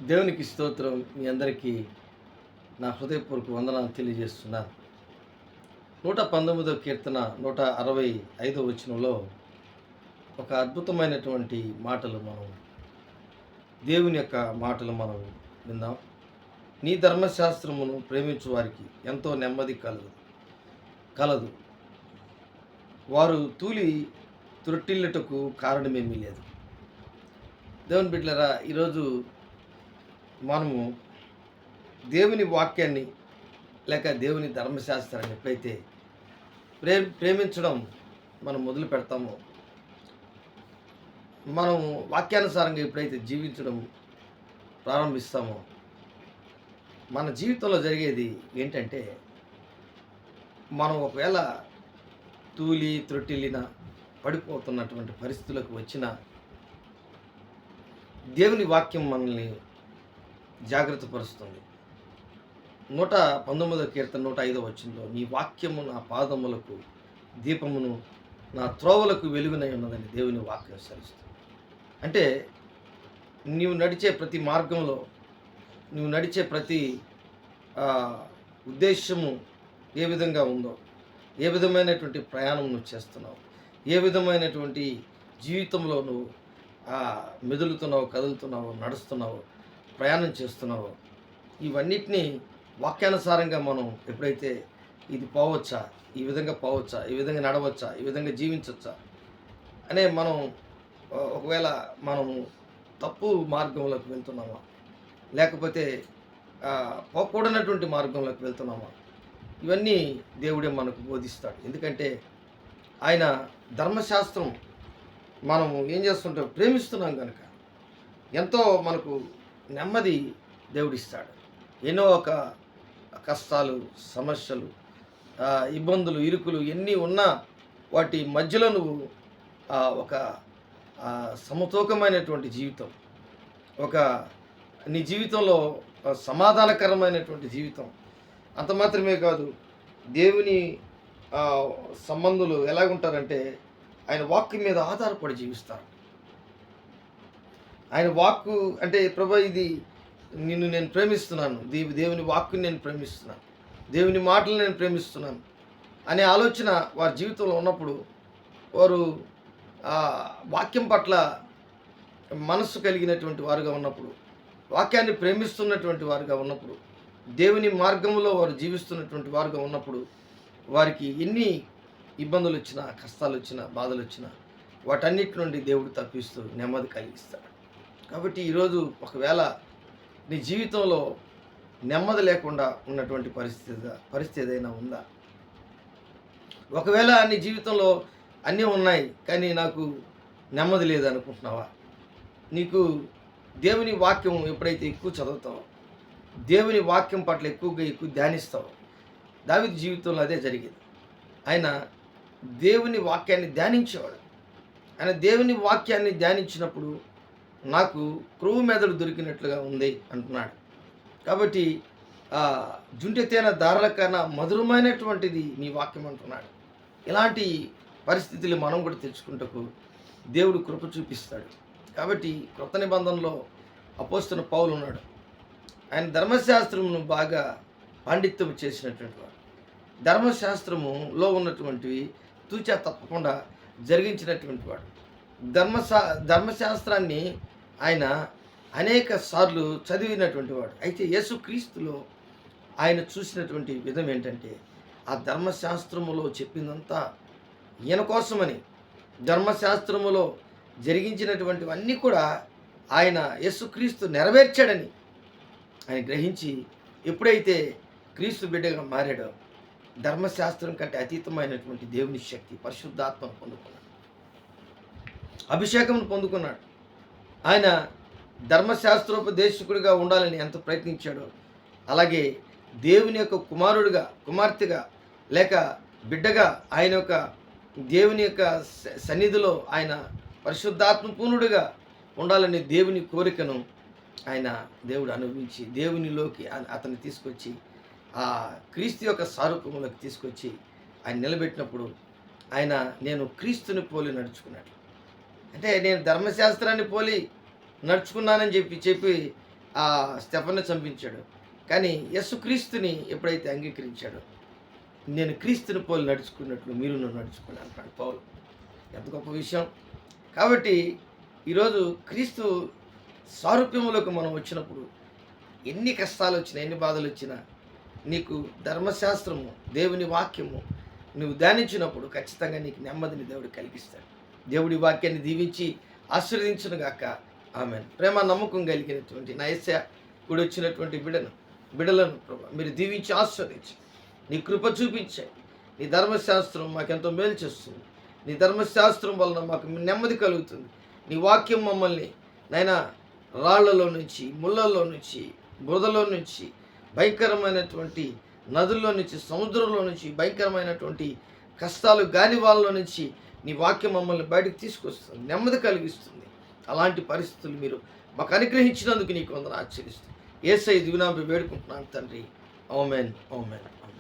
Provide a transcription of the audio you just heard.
దేవునికి స్తోత్రం. మీ అందరికీ నా హృదయపూర్వక వందనాలు తెలియజేస్తున్నాను. 119 కీర్తన 165 వచనంలో ఒక అద్భుతమైనటువంటి మాటలు దేవుని యొక్క మాటలు మనం విందాం. నీ ధర్మశాస్త్రమును ప్రేమించు వారికి ఎంతో నెమ్మది కలదు. వారు తూలి త్రొట్టిల్లుటకు కారణమేమీ లేదు. దేవుని బిడ్డలారా, ఈరోజు మనము దేవుని వాక్యాన్ని లేక దేవుని ధర్మశాస్త్రాన్ని ఎప్పుడైతే ప్రేమించడం మనం మొదలు పెడతామో, మనం వాక్యానుసారంగా ఎప్పుడైతే జీవించడం ప్రారంభిస్తామో, మన జీవితంలో జరిగేది ఏంటంటే, మనం ఒకవేళ తూలి త్రొట్టిల్లిన పడిపోతున్నటువంటి పరిస్థితులకు వచ్చిన దేవుని వాక్యం మనల్ని జాగ్రత్త పరుస్తుంది. 119 కీర్తన 105 వచనంలో, నీ వాక్యము నా పాదములకు దీపమును, నా త్రోవలకు వెలుగునై ఉన్నదని దేవుని వాక్యం సెలవిస్తుంది. అంటే నీవు నడిచే ప్రతి మార్గంలో, నువ్వు నడిచే ప్రతి ఉద్దేశము ఏ విధంగా ఉందో, ఏ విధమైనటువంటి ప్రయాణం నువ్వు చేస్తున్నావు, ఏ విధమైనటువంటి జీవితంలో నువ్వు మెదులుతున్నావు, కదులుతున్నావు, నడుస్తున్నావు, ప్రయాణం చేస్తున్నావు, ఇవన్నిటినీ వాక్యానుసారంగా మనం ఎప్పుడైతే ఇది పోవచ్చా, ఈ విధంగా పోవచ్చా, ఈ విధంగా నడవచ్చా, ఈ విధంగా జీవించవచ్చా అనే మనం ఒకవేళ మనము తప్పు మార్గంలోకి వెళ్తున్నామా, లేకపోతే పోకూడనటువంటి మార్గంలోకి వెళ్తున్నామా, ఇవన్నీ దేవుడే మనకు బోధిస్తాడు. ఎందుకంటే ఆయన ధర్మశాస్త్రం మనము ఏం చేస్తుంటాం, ప్రేమిస్తున్నాం కనుక ఎంతో మనకు నెమ్మది దేవుడిస్తాడు. ఎన్నో ఒక కష్టాలు, సమస్యలు, ఇబ్బందులు, ఇరుకులు ఎన్ని ఉన్నా వాటి మధ్యలో నువ్వు ఒక సమతూకమైనటువంటి జీవితం, ఒక నీ జీవితంలో సమాధానకరమైనటువంటి జీవితం. అంత మాత్రమే కాదు, దేవుని సంబంధులు ఎలాగుంటారంటే ఆయన వాక్కు మీద ఆధారపడి జీవిస్తారు. ఆయన వాక్కు అంటే, ప్రభు ఇది నిన్ను నేను ప్రేమిస్తున్నాను, దేవుని వాక్కుని నేను ప్రేమిస్తున్నాను, దేవుని మాటలు నేను ప్రేమిస్తున్నాను అనే ఆలోచన వారి జీవితంలో ఉన్నప్పుడు, వారు వాక్యం పట్ల మనస్సు కలిగినటువంటి వారుగా ఉన్నప్పుడు, వాక్యాన్ని ప్రేమిస్తున్నటువంటి వారుగా ఉన్నప్పుడు, దేవుని మార్గంలో వారు జీవిస్తున్నటువంటి వారుగా ఉన్నప్పుడు, వారికి ఎన్ని ఇబ్బందులు వచ్చినా, కష్టాలు వచ్చినా, బాధలు వచ్చినా వాటన్నిటి నుండి దేవుడు తప్పిస్తూ నెమ్మది కలిగిస్తాడు. కాబట్టి ఈరోజు ఒకవేళ నీ జీవితంలో నెమ్మది లేకుండా ఉన్నటువంటి పరిస్థితి ఏదైనా ఉందా? ఒకవేళ నీ జీవితంలో అన్నీ ఉన్నాయి కానీ నాకు నెమ్మది లేదనుకుంటున్నావా? నీకు దేవుని వాక్యం ఎప్పుడైతే ఎక్కువ చదువుతావో, దేవుని వాక్యం పట్ల ఎక్కువ ధ్యానిస్తావో, దావీదు జీవితంలో అదే జరిగేది. ఆయన దేవుని వాక్యాన్ని ధ్యానించేవాడు. ఆయన దేవుని వాక్యాన్ని ధ్యానించినప్పుడు నాకు క్రొవ్వు మెదడు దొరికినట్లుగా ఉంది అంటున్నాడు. కాబట్టి జుంటె తేనె ధారల కన్నా మధురమైనటువంటిది నీ వాక్యం అంటున్నాడు. ఇలాంటి పరిస్థితులు మనం కూడా తెచ్చుకుంటకు దేవుడు కృప చూపిస్తాడు. కాబట్టి క్రొత్త నిబంధనలో అపోస్తలుడైన పౌలు ఉన్నాడు. ఆయన ధర్మశాస్త్రమును బాగా పాండిత్యం చేసినటువంటి వాడు. ధర్మశాస్త్రములో ఉన్నటువంటివి తూచా తప్పకుండా జరిగించినటువంటి వాడు. ధర్మశాస్త్రాన్ని ఆయన అనేక సార్లు చదివినటువంటి వాడు. అయితే యేసుక్రీస్తులో ఆయన చూసినటువంటి విధం ఏంటంటే, ఆ ధర్మశాస్త్రములో చెప్పిందంతా ఈయన కోసమని, ధర్మశాస్త్రములో జరిగించినటువంటివన్నీ కూడా ఆయన యేసుక్రీస్తు నెరవేర్చాడని ఆయన గ్రహించి, ఎప్పుడైతే క్రీస్తు బిడ్డగా మారాడో, ధర్మశాస్త్రం కంటే అతీతమైనటువంటి దేవుని శక్తి, పరిశుద్ధాత్మను పొందుకున్నాడు, అభిషేకం పొందుకున్నాడు. ఆయన ధర్మశాస్త్రోపదేశకుడిగా ఉండాలని ఎంత ప్రయత్నించాడో, అలాగే దేవుని యొక్క కుమార్తెగా లేక బిడ్డగా ఆయన యొక్క దేవుని యొక్క సన్నిధిలో ఆయన పరిశుద్ధాత్మ పూర్ణుడిగా ఉండాలనే దేవుని కోరికను దేవుడు అనుభవించి దేవునిలోకి అతన్ని తీసుకొచ్చి ఆ క్రీస్తు యొక్క సారూప్యములోకి తీసుకొచ్చి ఆయన నిలబెట్టినప్పుడు, నేను క్రీస్తుని పోలి నడుచుకున్నాడు. అంటే నేను ధర్మశాస్త్రాన్ని పోలి నడుచుకున్నానని చెప్పి ఆ స్టెఫన్ను చంపించాడు. కానీ యేసుక్రీస్తుని ఎప్పుడైతే అంగీకరించాడో, నేను క్రీస్తుని పోలి నడుచుకున్నట్లు మీరు నన్ను నడుచుకోండి అంటాడు పౌలు. ఎంత గొప్ప విషయం. కాబట్టి ఈరోజు క్రీస్తు సారూప్యములోకి మనం వచ్చినప్పుడు ఎన్ని కష్టాలు వచ్చినా, ఎన్ని బాధలు వచ్చినా, నీకు ధర్మశాస్త్రము, దేవుని వాక్యము నువ్వు ధ్యానించినప్పుడు ఖచ్చితంగా నీకు నెమ్మదిని దేవుడు కలిగిస్తాడు. దేవుడి వాక్యాన్ని దీవించి ఆశీర్వదించునుగాక. ఆమెన్. ప్రేమ నమ్మకం కలిగినటువంటి నా యేసయ్య కూడా వచ్చినటువంటి బిడలను ప్రభా మీరు దీవించి ఆశీర్వదించి నీ కృప చూపించాయి. నీ ధర్మశాస్త్రం మాకెంతో మేలు చేస్తుంది. నీ ధర్మశాస్త్రం వలన మాకు నెమ్మది కలుగుతుంది. నీ వాక్యం మమ్మల్ని నైనా రాళ్లలో నుంచి, ముళ్ళల్లో నుంచి, బురదలో నుంచి, భయంకరమైనటువంటి నదుల్లో నుంచి, సముద్రంలో నుంచి, భయంకరమైనటువంటి కష్టాలు గాలివాళ్ళలో నుంచి నీ వాక్యం మమ్మల్ని బయటకు తీసుకొస్తుంది, నెమ్మది కలిగిస్తుంది. అలాంటి పరిస్థితులు మీరు మాకు అనుగ్రహించినందుకు నీకు వందనాలు చెల్లిస్తుంది. యేసయ్య దివ్యనామములో వేడుకుంటున్నాను తండ్రి. ఆమేన్, ఆమేన్, ఆమేన్.